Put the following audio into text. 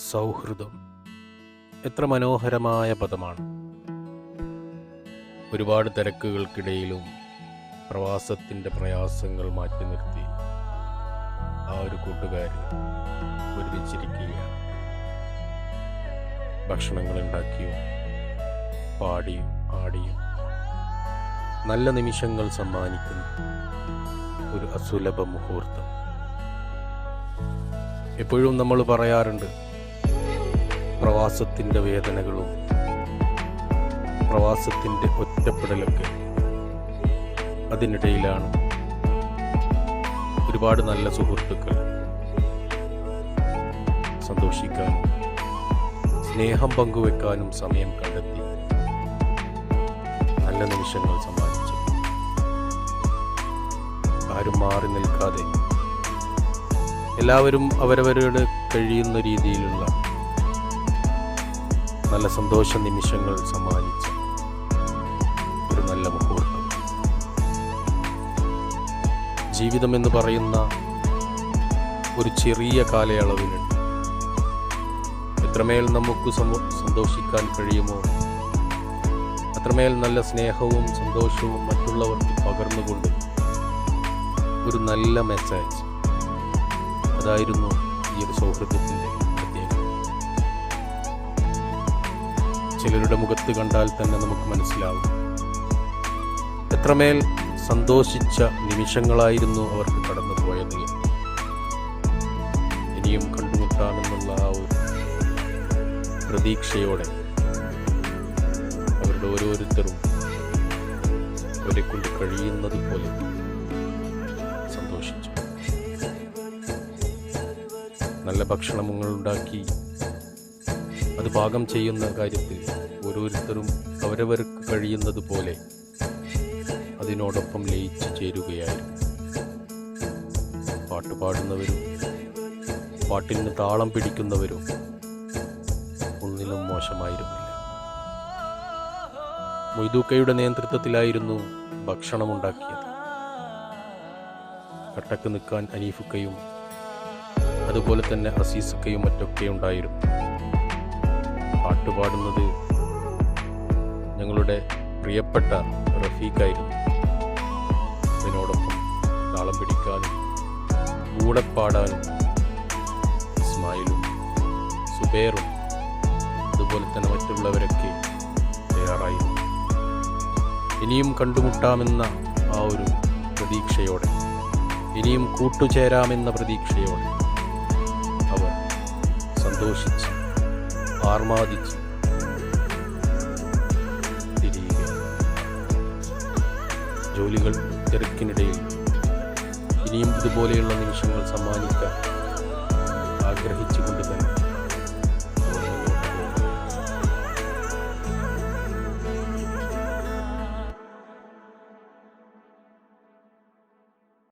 സൗഹൃദം എത്ര മനോഹരമായ പദമാണ്. ഒരുപാട് തിരക്കുകൾക്കിടയിലും പ്രവാസത്തിൻ്റെ പ്രയാസങ്ങൾ മാറ്റി നിർത്തി ആ ഒരു കൂട്ടുകാരൻ ഒരുമിച്ചിരിക്കുകയാണ്. ഭക്ഷണങ്ങൾ ഉണ്ടാക്കിയും പാടിയും ആടിയും നല്ല നിമിഷങ്ങൾ സമ്മാനിക്കുന്ന ഒരു അസുലഭ മുഹൂർത്തം. എപ്പോഴും നമ്മൾ പറയാറുണ്ട്, പ്രവാസത്തിൻ്റെ വേദനകളും പ്രവാസത്തിൻ്റെ ഒറ്റപ്പെടലൊക്കെ. അതിനിടയിലാണ് ഒരുപാട് നല്ല സുഹൃത്തുക്കൾ സന്തോഷിക്കാനും സ്നേഹം പങ്കുവെക്കാനും സമയം കണ്ടെത്തി നല്ല നിമിഷങ്ങൾ സമ്മാനിച്ചു. ആരും മാറി നിൽക്കാതെ എല്ലാവരും അവരവരുടെ കഴിയുന്ന രീതിയിലുള്ള നല്ല സന്തോഷ നിമിഷങ്ങൾ സമ്മാനിച്ച ഒരു നല്ല മുഹൂർത്തം. ജീവിതം എന്ന് പറയുന്ന ഒരു ചെറിയ കാലയളവിനുണ്ട്. എത്രമേൽ നമുക്ക് സന്തോഷിക്കാൻ കഴിയുമോ അത്രമേൽ നല്ല സ്നേഹവും സന്തോഷവും മറ്റുള്ളവർക്ക് പകർന്നുകൊണ്ട് ഒരു നല്ല മെസ്സേജ്. അതായിരുന്നു ഈ ഒരു സൗഹൃദത്തിൻ്റെ പ്രത്യേകത. ചിലരുടെ മുഖത്ത് കണ്ടാൽ തന്നെ നമുക്ക് മനസ്സിലാവും എത്രമേൽ സന്തോഷിച്ച നിമിഷങ്ങളായിരുന്നു അവർക്ക് കടന്നു പോയത്. ഇനിയും കണ്ടുമുട്ടാമെന്നുള്ള ആ ഒരു പ്രതീക്ഷയോടെ അവരുടെ ഓരോരുത്തരും അവരെ കൊണ്ട് കഴിയുന്നത് പോലെ സന്തോഷിച്ചു. നല്ല ഭക്ഷണങ്ങൾ ഉണ്ടാക്കി അത് പാകം ചെയ്യുന്ന കാര്യത്തിൽ ഓരോരുത്തരും അവരവർക്ക് കഴിയുന്നത് പോലെ അതിനോടൊപ്പം ലയിച്ചു ചേരുകയായിരുന്നു. പാട്ട് പാടുന്നവരും പാട്ടിന് താളം പിടിക്കുന്നവരും ഒന്നിനും മോശമായിരുന്നില്ല. മൊയ്തൂക്കയുടെ നേതൃത്വത്തിലായിരുന്നു ഭക്ഷണമുണ്ടാക്കിയത്. കട്ടക്ക് നിൽക്കാൻ അനീഫുക്കയും അതുപോലെ തന്നെ അസീസുക്കയും മറ്റൊക്കെ ഉണ്ടായിരുന്നു. പാട്ടുപാടുന്നത് ഞങ്ങളുടെ പ്രിയപ്പെട്ട റഫീഖായിരുന്നു. അതിനോടൊപ്പം താളം പിടിക്കാനും കൂടെ പാടാനും ഇസ്മായിലും സുബേറും അതുപോലെ തന്നെ മറ്റുള്ളവരൊക്കെ തയ്യാറായിരുന്നു. ഇനിയും കണ്ടുമുട്ടാമെന്ന ആ ഒരു പ്രതീക്ഷയോടെ, ഇനിയും കൂട്ടുചേരാമെന്ന പ്രതീക്ഷയോടെ അവർ സന്തോഷിച്ച് ആർമാദിച്ച് തിരിയുക. ജോലികൾ തിരക്കിനിടയിൽ ഇനിയും ഇതുപോലെയുള്ള നിമിഷങ്ങൾ സമ്മാനിക്കാൻ ആഗ്രഹിച്ചുകൊണ്ട് തന്നെ